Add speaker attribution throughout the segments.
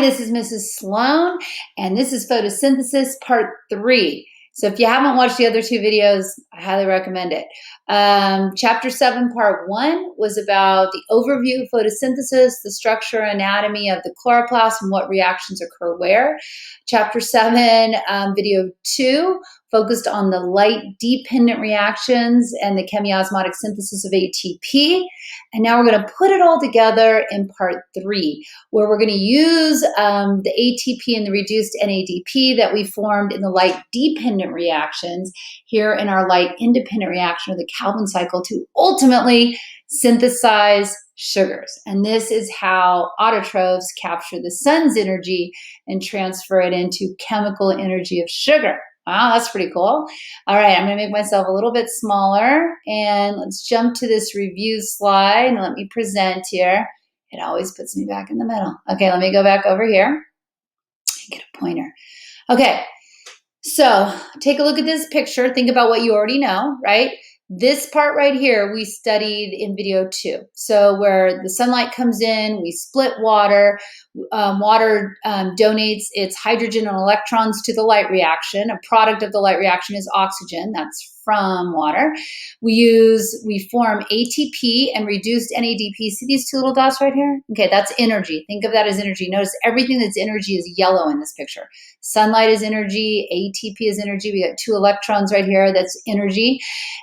Speaker 1: this is Mrs. Sloan, and this is Photosynthesis Part 3. So if you haven't watched the other two videos, I highly recommend it. Chapter 7, Part 1 was about the overview of photosynthesis, the structure, anatomy of the chloroplast, and what reactions occur where. Chapter 7, Video 2, focused on the light-dependent reactions and the chemiosmotic synthesis of ATP. And now we're going to put it all together in Part 3, where we're going to use the ATP and the reduced NADP that we formed in the light-dependent reactions here in our light-independent reaction of the Calvin cycle to ultimately synthesize sugars. And this is how autotrophs capture the sun's energy and transfer it into chemical energy of sugar. Wow, that's pretty cool. All right, I'm going to make myself a little bit smaller, and let's jump to this review slide and let me present here. It always puts me back in the middle. Okay, let me go back over here and get a pointer. Okay, so take a look at this picture. Think about what you already know, right? This part right here we studied in video 2. So where the sunlight comes in, we split water. Water donates its hydrogen and electrons to the light reaction. A product of the light reaction is oxygen. That's from water. We form ATP and reduced NADP. See these two little dots right here? Okay, that's energy. Think of that as energy. Notice everything that's energy is yellow in this picture. Sunlight is energy. ATP is energy. We got 2 electrons right here. That's energy.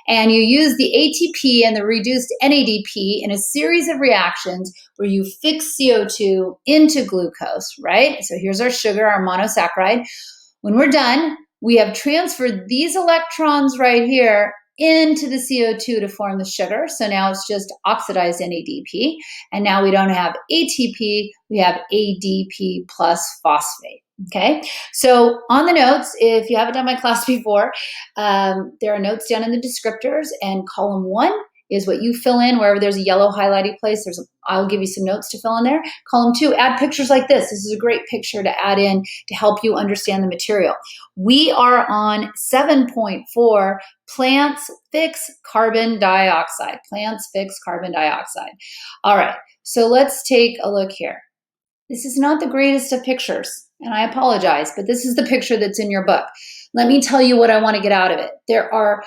Speaker 1: And you use the ATP and the reduced NADP in a series of reactions where you fix CO2 into glucose, right? So here's our sugar, our monosaccharide. When we're done, we have transferred these electrons right here into the CO2 to form the sugar. So now it's just oxidized NADP. And now we don't have ATP, we have ADP plus phosphate. Okay, so on the notes, if you haven't done my class before, there are notes down in the descriptors, and column 1 is what you fill in wherever there's a yellow highlighted place. I'll give you some notes to fill in there. Column 2, add pictures like this. This is a great picture to add in to help you understand the material. We are on 7.4, plants fix carbon dioxide. Plants fix carbon dioxide. All right, so let's take a look here. This is not the greatest of pictures, and I apologize, but this is the picture that's in your book. Let me tell you what I want to get out of it. There are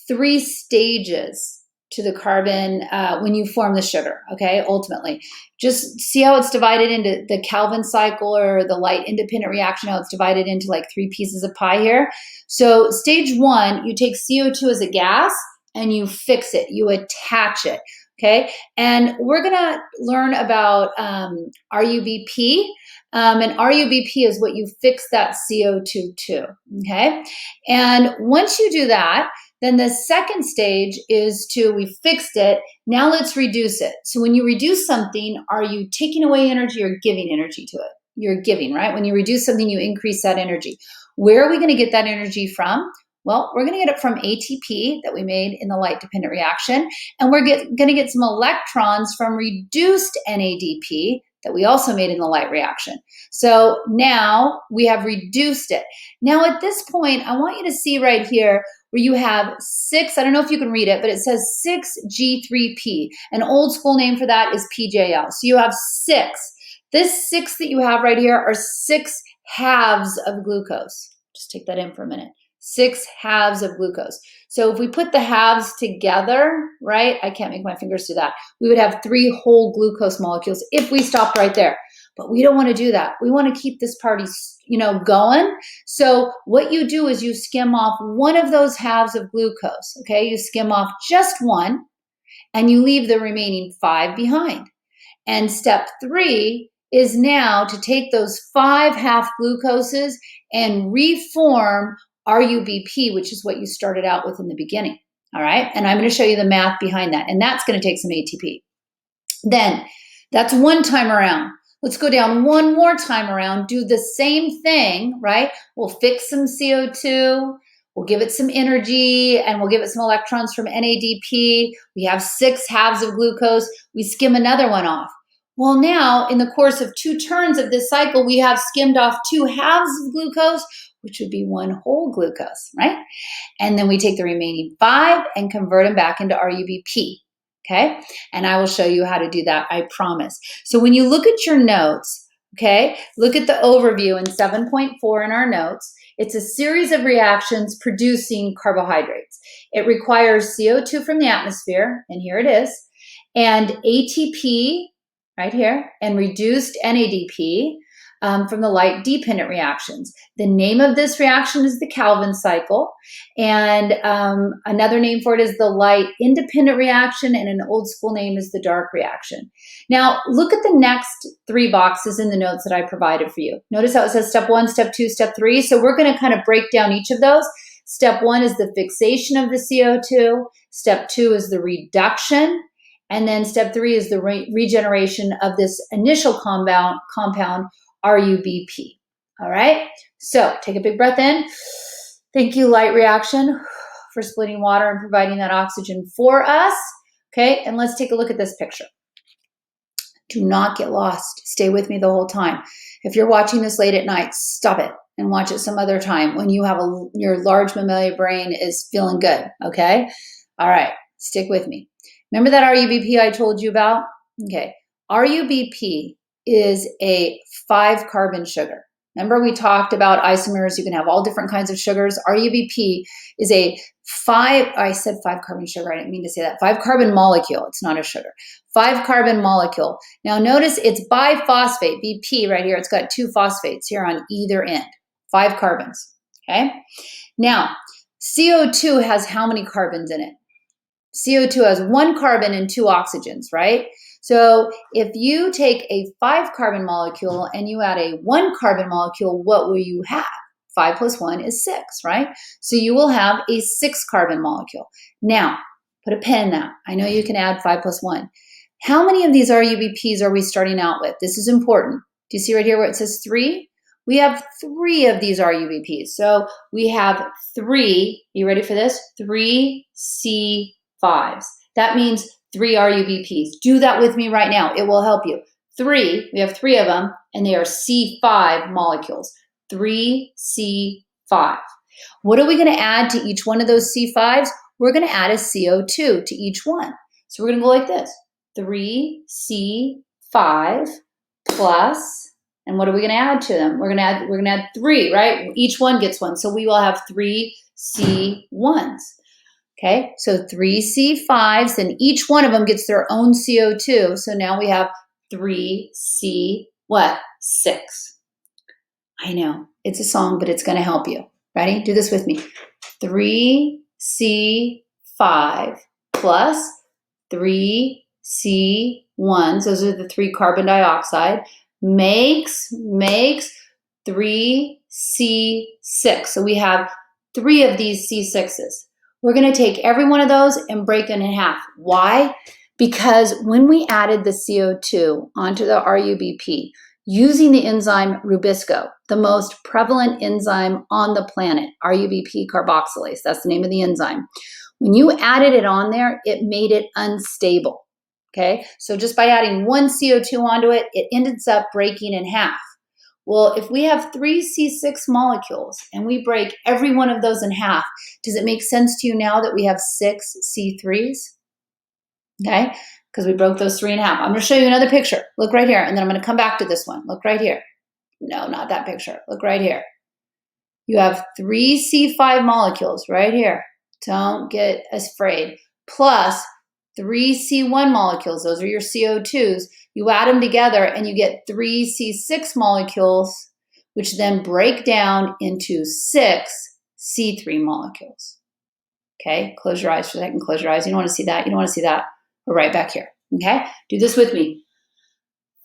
Speaker 1: 3 stages to the carbon when you form the sugar, okay, ultimately. Just see how it's divided into the Calvin cycle or the light independent reaction, how it's divided into like 3 pieces of pie here. So stage 1, you take CO2 as a gas and you fix it, you attach it. Okay, and we're going to learn about RuBP, and RuBP is what you fix that CO2 to, okay? And once you do that, then the second stage is we fixed it, now let's reduce it. So when you reduce something, are you taking away energy or giving energy to it? You're giving, right? When you reduce something, you increase that energy. Where are we going to get that energy from? Well, we're going to get it from ATP that we made in the light-dependent reaction, and we're going to get some electrons from reduced NADP that we also made in the light reaction. So now we have reduced it. Now at this point, I want you to see right here where you have 6, I don't know if you can read it, but it says 6G3P. An old school name for that is PJL. So you have 6. This 6 that you have right here are 6 halves of glucose. Just take that in for a minute. 6 halves of glucose. So if we put the halves together, right, I can't make my fingers do that, we would have 3 whole glucose molecules if we stopped right there. But we don't want to do that. We want to keep this party, going. So what you do is you skim off one of those halves of glucose, okay? You skim off just one, and you leave the remaining 5 behind. And step 3 is now to take those 5 half glucoses and reform RuBP, which is what you started out with in the beginning, all right? And I'm going to show you the math behind that, and that's going to take some ATP. Then, that's one time around. Let's go down one more time around, do the same thing, right? We'll fix some CO2, we'll give it some energy, and we'll give it some electrons from NADP. We have 6 halves of glucose. We skim another one off. Well, now, in the course of 2 turns of this cycle, we have skimmed off 2 halves of glucose, which would be 1 whole glucose, right? And then we take the remaining 5 and convert them back into RuBP, okay? And I will show you how to do that, I promise. So when you look at your notes, Okay, look at the overview in 7.4 in our notes. It's a series of reactions producing carbohydrates. It requires CO2 from the atmosphere, and here it is, and ATP, right here, and reduced NADP from the light-dependent reactions. The name of this reaction is the Calvin cycle, and another name for it is the light-independent reaction, and an old school name is the dark reaction. Now, look at the next 3 boxes in the notes that I provided for you. Notice how it says step 1, step 2, step 3. So we're going to kind of break down each of those. Step 1 is the fixation of the CO2. Step 2 is the reduction. And then step 3 is the regeneration of this initial compound RuBP. All right, so take a big breath in. Thank you, light reaction, for splitting water and providing that oxygen for us. Okay, and let's take a look at this picture. Do not get lost. Stay with me the whole time. If you're watching this late at night, stop it and watch it some other time when you have your large mammalian brain is feeling good, okay? All right, stick with me. Remember that RuBP I told you about? Okay, RuBP is a 5-carbon sugar. Remember we talked about isomers, you can have all different kinds of sugars. RuBP is a 5-carbon sugar, I didn't mean to say that, 5-carbon molecule, it's not a sugar. 5-carbon molecule. Now notice it's biphosphate, BP right here, it's got 2 phosphates here on either end, 5 carbons, okay? Now, CO2 has how many carbons in it? CO2 has 1 carbon and 2 oxygens, right? So if you take a 5-carbon molecule and you add a 1-carbon molecule, what will you have? 5 plus 1 is 6, right? So you will have a 6-carbon molecule. Now, put a pin in that. I know you can add 5 plus 1. How many of these RuBPs are we starting out with? This is important. Do you see right here where it says 3? We have 3 of these RuBPs. So we have 3, you ready for this? 3 C5s. That means 3 RuBPs. Do that with me right now. It will help you. 3, we have 3 of them, and they are C5 molecules. 3 C5. What are we going to add to each one of those C5s? We're going to add a CO2 to each one. So we're going to go like this. 3 C5 plus, and what are we going to add to them? We're going to add 3, right? Each one gets 1. So we will have 3 C1s. Okay, so 3 C5s, and each one of them gets their own CO2. So now we have 3 C, what? 6. I know, it's a song, but it's going to help you. Ready? Do this with me. 3 C5 plus 3 C1s, those are the 3 carbon dioxide, makes 3 C6. So we have 3 of these C6s. We're going to take every one of those and break it in half. Why? Because when we added the CO2 onto the RuBP, using the enzyme Rubisco, the most prevalent enzyme on the planet, RuBP carboxylase, that's the name of the enzyme. When you added it on there, it made it unstable. Okay, so just by adding 1 CO2 onto it, it ends up breaking in half. Well, if we have 3 C6 molecules and we break every one of those in half, does it make sense to you now that we have 6 C3s? Okay, because we broke those 3 in half. I'm going to show you another picture. Look right here, and then I'm going to come back to this one. Look right here. No, not that picture. Look right here. You have 3 C5 molecules right here. Don't get afraid. Plus 3 C1 molecules. Those are your CO2s. You add them together and you get 3 C6 molecules, which then break down into 6 C3 molecules. Okay, close your eyes for a second. Close your eyes. You don't want to see that. You don't want to see that. We're right back here. Okay, do this with me.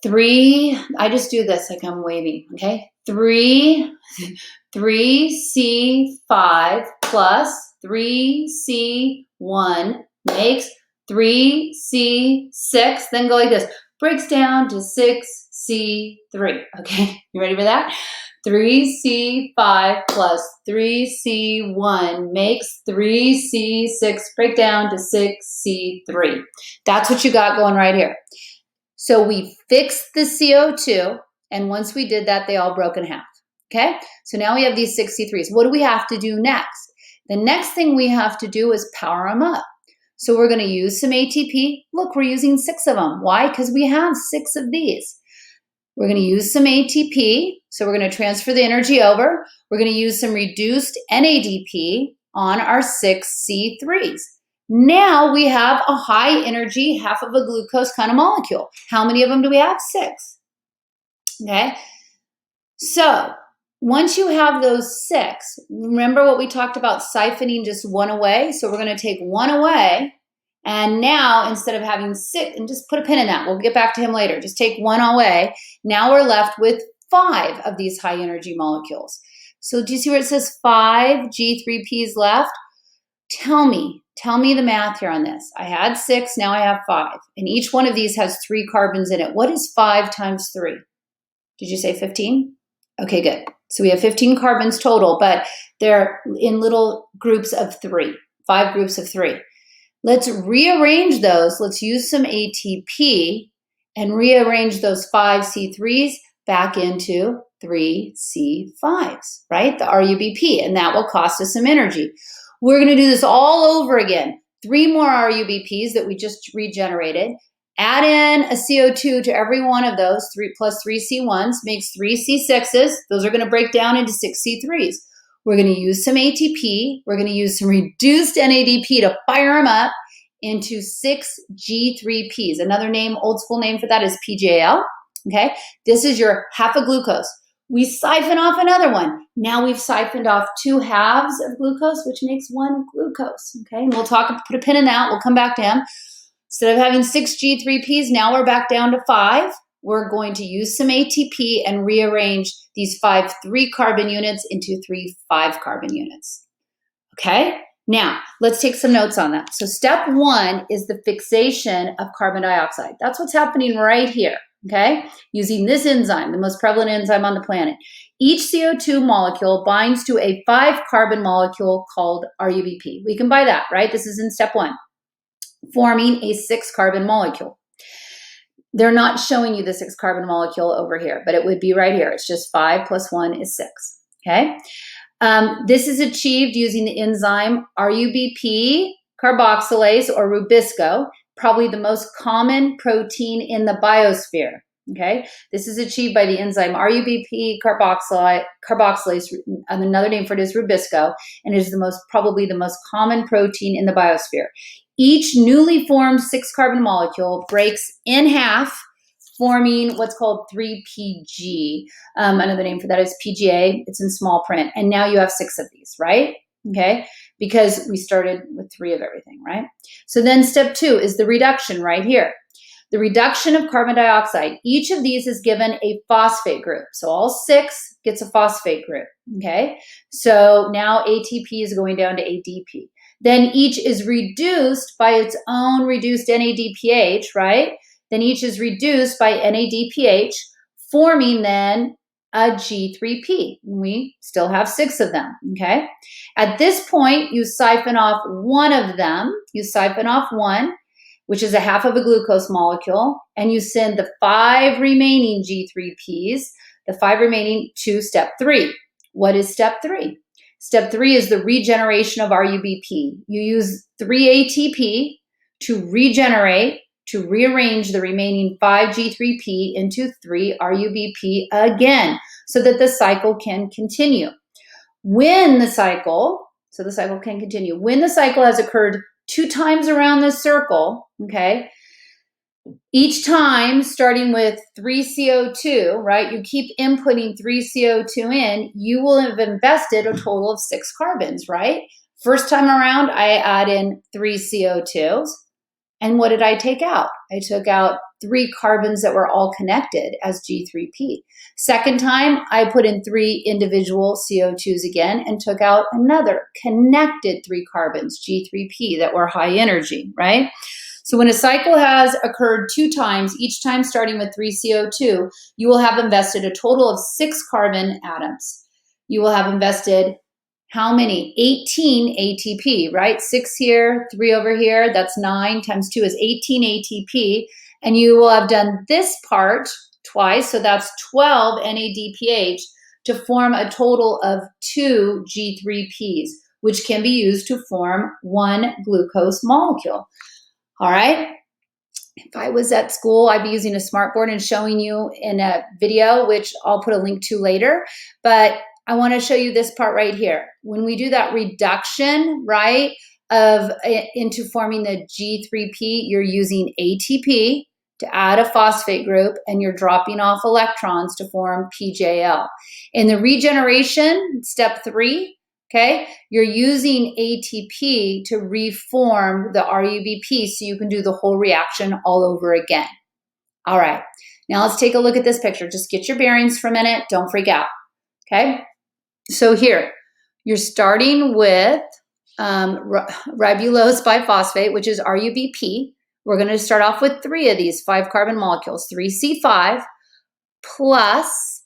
Speaker 1: 3, I just do this like I'm waving. Okay, 3 C5 plus 3 C1 makes 3 C6. Then go like this. Breaks down to 6 C3. Okay, you ready for that? 3 C5 plus 3 C1 makes 3 C6. Break down to 6 C3. That's what you got going right here. So we fixed the CO2, and once we did that, they all broke in half. Okay, so now we have these 6 C3s. What do we have to do next? The next thing we have to do is power them up. So we're going to use some ATP. Look, we're using 6 of them. Why? Because we have 6 of these. We're going to use some ATP. So we're going to transfer the energy over. We're going to use some reduced NADP on our 6 C3s. Now we have a high energy, half of a glucose kind of molecule. How many of them do we have? 6. Okay. So once you have those 6, remember what we talked about siphoning just one away? So we're going to take one away. And now instead of having 6, and just put a pin in that, we'll get back to him later. Just take one away. Now we're left with 5 of these high energy molecules. So do you see where it says 5 G3Ps left? Tell me the math here on this. I had 6, now I have 5. And each one of these has 3 carbons in it. What is 5 times 3? Did you say 15? Okay, good. So we have 15 carbons total, but they're in little groups of 3, 5 groups of 3. Let's rearrange those. Let's use some ATP and rearrange those 5 C3s back into 3 C5s, right? The RuBP, and that will cost us some energy. We're going to do this all over again. 3 more RuBPs that we just regenerated. Add in a CO2 to every one of those. 3 plus 3 C1s makes 3 C6s. Those are going to break down into 6 C3s. We're going to use some ATP. We're going to use some reduced NADP to fire them up into 6 G3Ps. Another name, old school name for that is PGAL. Okay, this is your half a glucose. We siphon off another one. Now we've siphoned off 2 halves of glucose, which makes 1 glucose. Okay, and we'll put a pin in that. We'll come back to him. Instead of having 6 G3Ps, now we're back down to 5. We're going to use some ATP and rearrange these 5 3-carbon units into 3 5-carbon units. Okay, now let's take some notes on that. So step 1 is the fixation of carbon dioxide. That's what's happening right here. Okay, using this enzyme, the most prevalent enzyme on the planet. Each CO2 molecule binds to a 5-carbon molecule called RuBP. We can buy that, right? This is in step 1, forming a 6-carbon molecule. They're not showing you the 6-carbon molecule over here, but it would be right here. It's just 5 plus 1 is 6. Okay. This is achieved using the enzyme RuBP carboxylase or Rubisco, probably the most common protein in the biosphere. Okay. This is achieved by the enzyme RuBP carboxylase, another name for it is Rubisco, and it is probably the most common protein in the biosphere. Each newly formed 6-carbon molecule breaks in half, forming what's called 3PG. Another name for that is PGA. It's in small print. And now you have 6 of these, right? Okay, because we started with 3 of everything, right? So then step 2 is the reduction right here. The reduction of carbon dioxide. Each of these is given a phosphate group. So all 6 gets a phosphate group, okay? So now ATP is going down to ADP. Then each is reduced by its own reduced NADPH, right? Then each is reduced by NADPH, forming then a G3P. We still have 6 of them, okay? At this point, you siphon off one of them. You siphon off one, which is a half of a glucose molecule, and you send the 5 remaining G3Ps, the 5 remaining, to step 3. What is step 3? Step 3 is the regeneration of RuBP. You use 3 ATP to regenerate, to rearrange the remaining 5 G3P into 3 RuBP again, so that the cycle can continue. When the cycle has occurred 2 times around this circle, okay, each time starting with 3 CO2, right, you keep inputting 3 CO2 in, you will have invested a total of 6 carbons, right? First time around, I add in 3 CO2s. And what did I take out? I took out 3 carbons that were all connected as G3P. Second time, I put in 3 individual CO2s again and took out another connected 3 carbons, G3P, that were high energy, right? So when a cycle has occurred 2 times, each time starting with 3 CO2, you will have invested a total of 6 carbon atoms. You will have invested how many? 18 ATP, right? 6 here, 3 over here, that's 9 times 2 is 18 ATP. And you will have done this part twice, so that's 12 NADPH to form a total of 2 G3Ps, which can be used to form 1 glucose molecule. All right. If I was at school, I'd be using a smartboard and showing you in a video, which I'll put a link to later. But I want to show you this part right here. When we do that reduction, right, into forming the G3P, you're using ATP to add a phosphate group, and you're dropping off electrons to form PJL. In the regeneration, step 3, okay, you're using ATP to reform the RuBP so you can do the whole reaction all over again. All right, now let's take a look at this picture. Just get your bearings for a minute. Don't freak out, okay? So here, you're starting with ribulose biphosphate, which is RuBP. We're going to start off with 3 of these 5-carbon molecules, 3C5 plus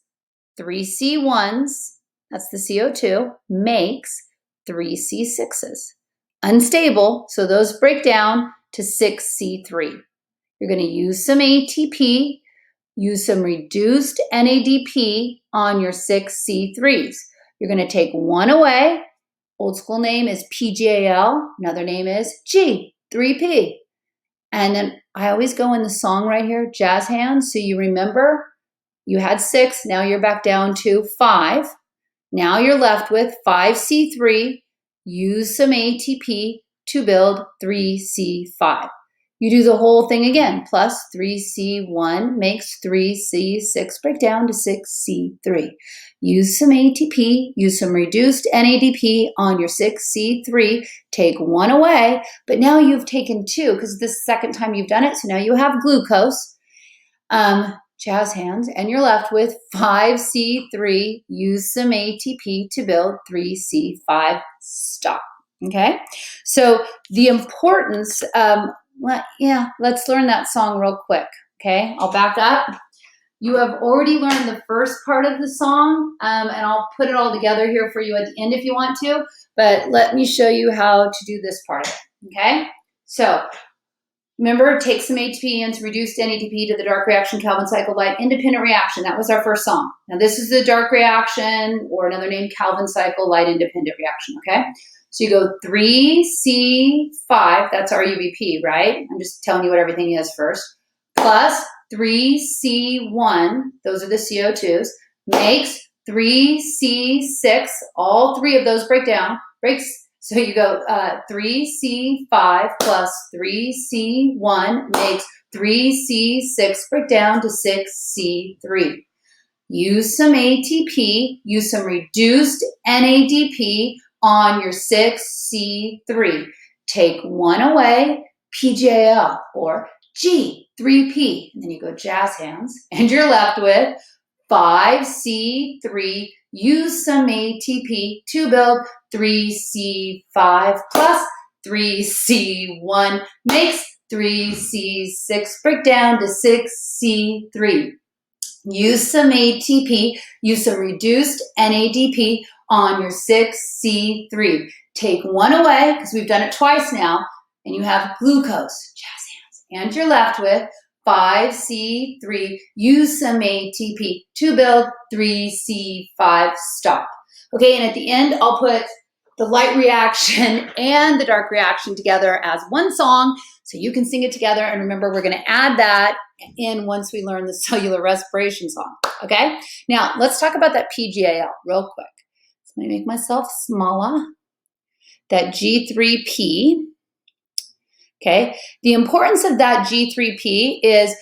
Speaker 1: 3C1s, that's the CO2, makes 3C6s. Unstable, so those break down to 6C3. You're going to use some ATP, use some reduced NADP on your 6C3s. You're going to take one away. Old school name is PJL. Another name is G3P. And then I always go in the song right here, jazz hands. So you remember you had 6. Now you're back down to 5. Now you're left with 5C3. Use some ATP to build 3C5. You do the whole thing again, plus 3C1 makes 3C6 break down to 6C3. Use some ATP, use some reduced NADP on your 6C3, take one away, but now you've taken 2 because this is the second time you've done it, so now you have glucose, jazz hands, and you're left with 5C3, use some ATP to build 3C5, stop, okay? So the importance, let's learn that song real quick, okay? I'll back up. You have already learned the first part of the song, and I'll put it all together here for you at the end if you want to, but let me show you how to do this part of it, okay? So remember, take some ATP and reduced NADP to the dark reaction Calvin cycle light independent reaction. That was our first song. Now this is the dark reaction, or another name, Calvin cycle light independent reaction, okay? So you go 3C5, that's RuBP, right? I'm just telling you what everything is first, plus 3C1, those are the CO2s, makes 3C6, all 3 of those breaks, so you go 3C5 plus 3C1 makes 3C6 break down to 6C3. Use some ATP, use some reduced NADP on your 6C3. Take one away, PJL, or G3P, and then you go jazz hands, and you're left with 5C3, use some ATP to build 3C5 plus 3C1 makes 3C6 break down to 6C3. Use some ATP, use some reduced NADP on your 6C3. Take one away, because we've done it twice now, and you have glucose, and you're left with 5C3, use some ATP to build 3C5, stop. Okay, and at the end, I'll put the light reaction and the dark reaction together as one song so you can sing it together. And remember, we're going to add that in once we learn the cellular respiration song, okay? Now, let's talk about that PGAL real quick. So let me make myself smaller. That G3P. Okay, the importance of that G3P is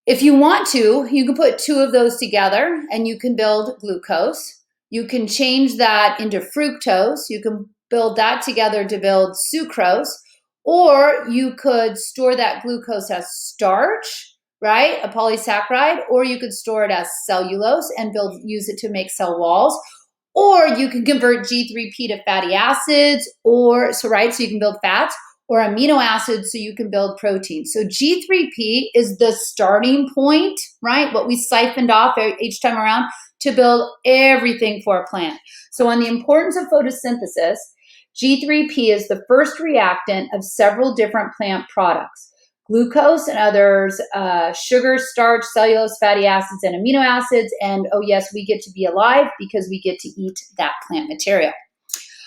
Speaker 1: if you want to, you can put 2 of those together and you can build glucose. You can change that into fructose. You can build that together to build sucrose, or you could store that glucose as starch, right? A polysaccharide, or you could store it as cellulose and use it to make cell walls. Or you can convert G3P to fatty acids, so you can build fats, or amino acids so you can build protein. So G3P is the starting point, right? What we siphoned off each time around to build everything for a plant. So on the importance of photosynthesis, G3P is the first reactant of several different plant products. Glucose and others, sugar, starch, cellulose, fatty acids, and amino acids. And oh yes, we get to be alive because we get to eat that plant material.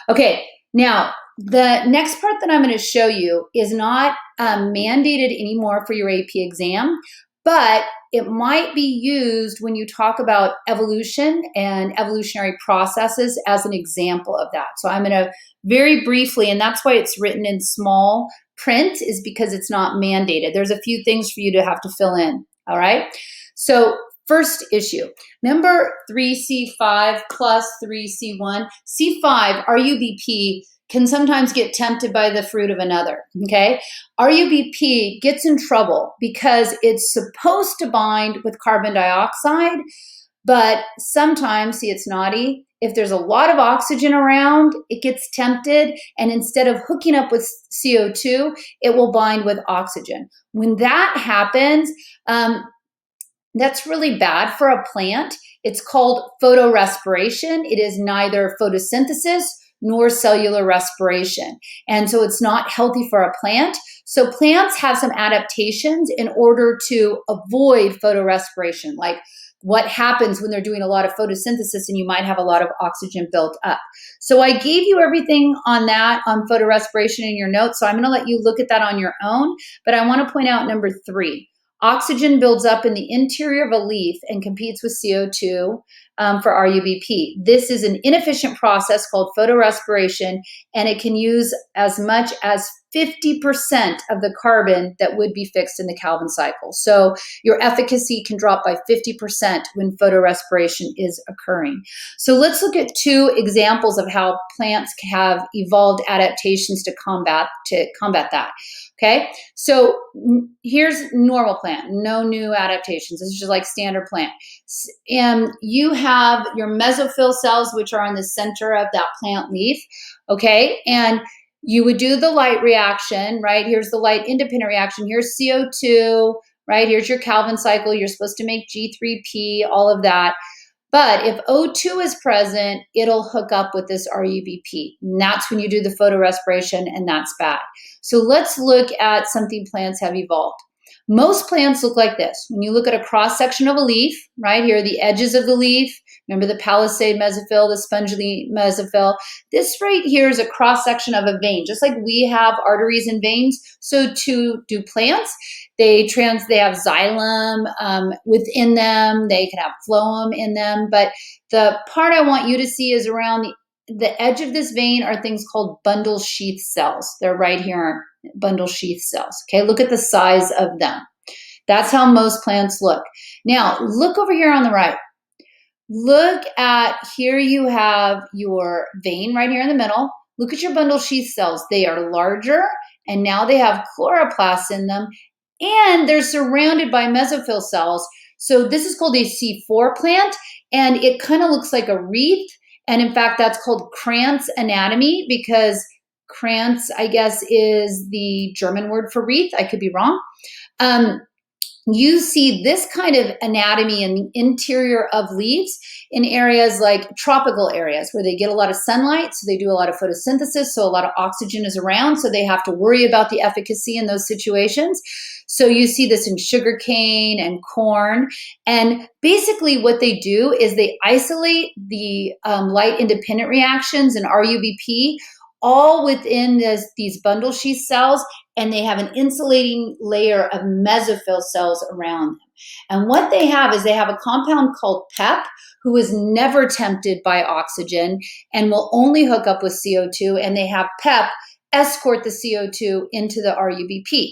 Speaker 1: Okay, now the next part that I'm going to show you is not mandated anymore for your AP exam, but it might be used when you talk about evolution and evolutionary processes as an example of that. So I'm going to very briefly, and that's why it's written in small print, is because it's not mandated. There's a few things for you to have to fill in, all right? So first issue, remember 3C5 plus 3C1? C5, RuBP, can sometimes get tempted by the fruit of another, okay? RuBP gets in trouble because it's supposed to bind with carbon dioxide, but sometimes, see, it's naughty, if there's a lot of oxygen around, it gets tempted, and instead of hooking up with CO2, it will bind with oxygen. When that happens, that's really bad for a plant. It's called photorespiration. It is neither photosynthesis nor cellular respiration. And so it's not healthy for a plant. So plants have some adaptations in order to avoid photorespiration, like what happens when they're doing a lot of photosynthesis and you might have a lot of oxygen built up. So I gave you everything on that, on photorespiration in your notes. So I'm going to let you look at that on your own. But I want to point out number 3. Oxygen builds up in the interior of a leaf and competes with CO2 for RuBP. This is an inefficient process called photorespiration, and it can use as much as 50% of the carbon that would be fixed in the Calvin cycle. So your efficacy can drop by 50% when photorespiration is occurring. So let's look at 2 examples of how plants have evolved adaptations to combat that. Okay, so here's normal plant, no new adaptations. This is just like standard plant. And you have your mesophyll cells, which are on the center of that plant leaf, okay? And you would do the light reaction, right? Here's the light independent reaction. Here's CO2, right? Here's your Calvin cycle. You're supposed to make G3P, all of that. But if O2 is present, it'll hook up with this RuBP. And that's when you do the photorespiration, and that's bad. So let's look at something plants have evolved. Most plants look like this. When you look at a cross-section of a leaf, right here, the edges of the leaf, remember the palisade mesophyll, the spongy mesophyll. This right here is a cross-section of a vein. Just like we have arteries and veins, so too do plants. They have xylem within them. They can have phloem in them. But the part I want you to see is around the edge of this vein are things called bundle sheath cells. They're right here, bundle sheath cells. Okay, look at the size of them. That's how most plants look. Now, look over here on the right. Look at, here you have your vein right here in the middle. Look at your bundle sheath cells. They are larger, and now they have chloroplasts in them, and they're surrounded by mesophyll cells. So this is called a C4 plant, and it kind of looks like a wreath. And in fact, that's called Krantz anatomy, because Krantz, I guess, is the German word for wreath. I could be wrong. You see this kind of anatomy in the interior of leaves in areas like tropical areas where they get a lot of sunlight, so they do a lot of photosynthesis, so a lot of oxygen is around, so they have to worry about the efficacy in those situations. So you see this in sugarcane and corn, and basically what they do is they isolate the light-independent reactions and RuBP all within these bundle sheath cells, and they have an insulating layer of mesophyll cells around them. And what they have is they have a compound called PEP, who is never tempted by oxygen and will only hook up with CO2, and they have PEP escort the CO2 into the RuBP.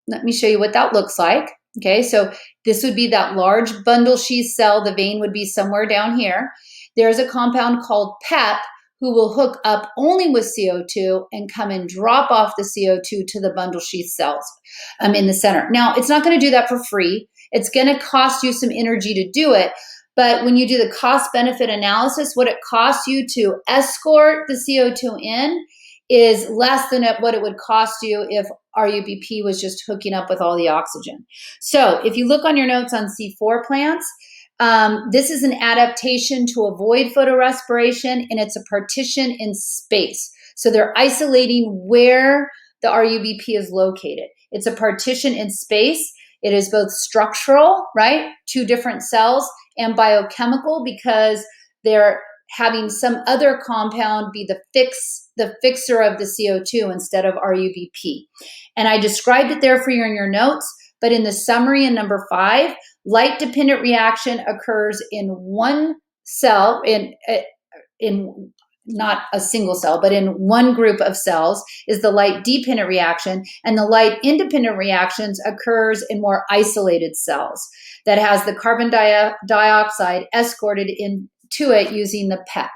Speaker 1: Let me show you what that looks like. Okay, so this would be that large bundle sheath cell. The vein would be somewhere down here. There's a compound called PEP who will hook up only with CO2 and come and drop off the CO2 to the bundle sheath cells in the center. Now, it's not going to do that for free. It's going to cost you some energy to do it. But when you do the cost-benefit analysis, what it costs you to escort the CO2 in is less than what it would cost you if RuBP was just hooking up with all the oxygen. So if you look on your notes on C4 plants, this is an adaptation to avoid photorespiration, and it's a partition in space. So they're isolating where the RuBP is located. It's a partition in space. It is both structural, right? 2 different cells, and biochemical, because they're having some other compound be the fixer of the CO2 instead of RuBP. And I described it there for you in your notes, but in the summary in number 5, light-dependent reaction occurs in one cell, in not a single cell, but in one group of cells is the light-dependent reaction, and the light-independent reactions occurs in more isolated cells that has the carbon dioxide escorted into it using the PEP.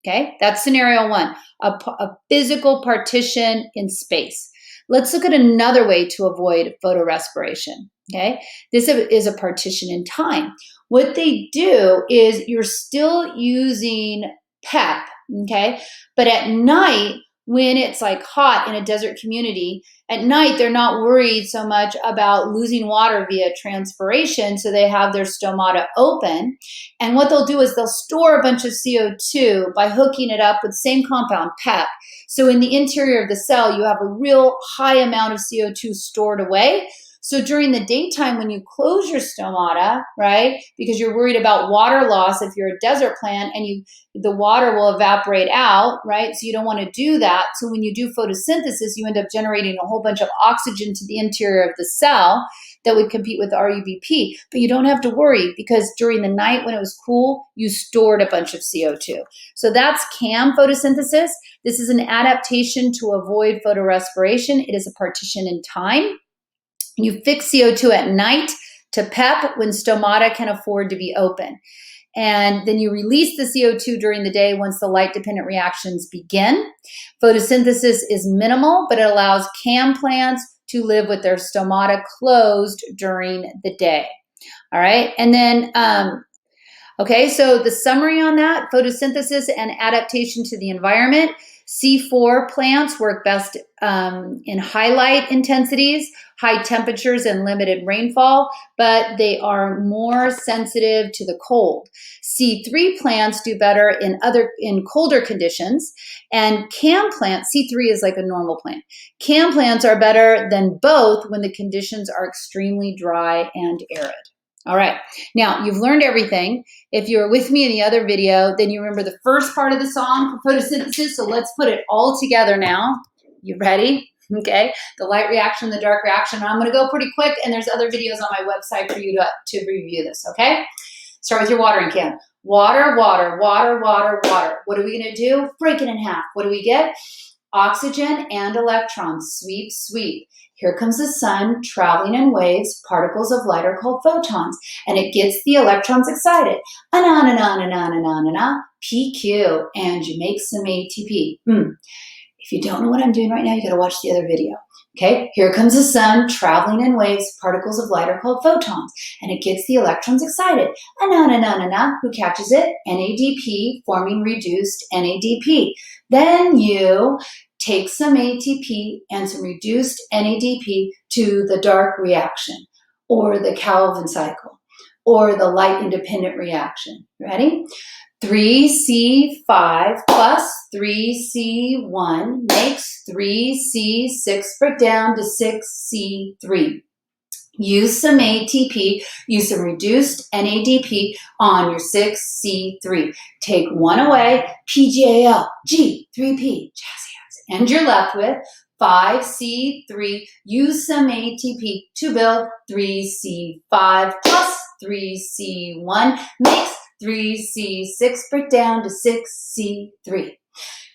Speaker 1: Okay, that's scenario 1, a physical partition in space. Let's look at another way to avoid photorespiration. Okay, this is a partition in time. What they do is you're still using PEP, okay, but at night, when it's like hot in a desert community, at night they're not worried so much about losing water via transpiration, so they have their stomata open. And what they'll do is they'll store a bunch of CO2 by hooking it up with the same compound, PEP. So in the interior of the cell, you have a real high amount of CO2 stored away. So during the daytime, when you close your stomata, right, because you're worried about water loss if you're a desert plant and the water will evaporate out, right? So you don't want to do that. So when you do photosynthesis, you end up generating a whole bunch of oxygen to the interior of the cell that would compete with RuBP. But you don't have to worry because during the night when it was cool, you stored a bunch of CO2. So that's CAM photosynthesis. This is an adaptation to avoid photorespiration. It is a partition in time. You fix CO2 at night to PEP when stomata can afford to be open. And then you release the CO2 during the day once the light-dependent reactions begin. Photosynthesis is minimal, but it allows CAM plants to live with their stomata closed during the day. All right, and then, okay, so the summary on that, photosynthesis and adaptation to the environment. C4 plants work best in high light intensities, high temperatures, and limited rainfall, but they are more sensitive to the cold. C3 plants do better in colder conditions, and CAM plants, C3 is like a normal plant. CAM plants are better than both when the conditions are extremely dry and arid. All right, now you've learned everything. If you were with me in the other video, then you remember the first part of the song for photosynthesis, so let's put it all together now. You ready? Okay, the light reaction, the dark reaction. I'm gonna go pretty quick, and there's other videos on my website for you to review this, okay? Start with your watering can. Water, water, water, water, water. What are we gonna do? Break it in half. What do we get? Oxygen and electrons, sweep, sweep. Here comes the sun traveling in waves. Particles of light are called photons, and it gets the electrons excited. PQ, and you make some ATP. If you don't know what I'm doing right now, you got to watch the other video. Okay, here comes the sun traveling in waves. Particles of light are called photons, and it gets the electrons excited. Who catches it? NADP, forming reduced NADP. Then you take some ATP and some reduced NADP to the dark reaction, or the Calvin cycle, or the light-independent reaction. Ready? 3C5 plus 3C1 makes 3C6, break down to 6C3. Use some ATP, use some reduced NADP on your 6C3. Take one away, PGAL, G3P, jazz hands. And you're left with 5C3. Use some ATP to build 3C5 plus 3C1 makes 3C6, break down to 6C3.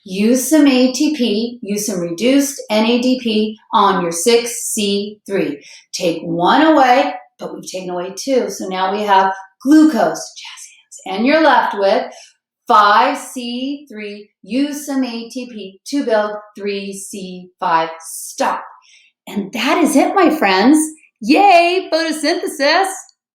Speaker 1: Use some ATP, use some reduced NADP on your 6C3. Take one away, but we've taken away two. So now we have glucose, jazz hands. And you're left with 5C3. Use some ATP to build 3C5. Stop. And that is it, my friends. Yay, photosynthesis.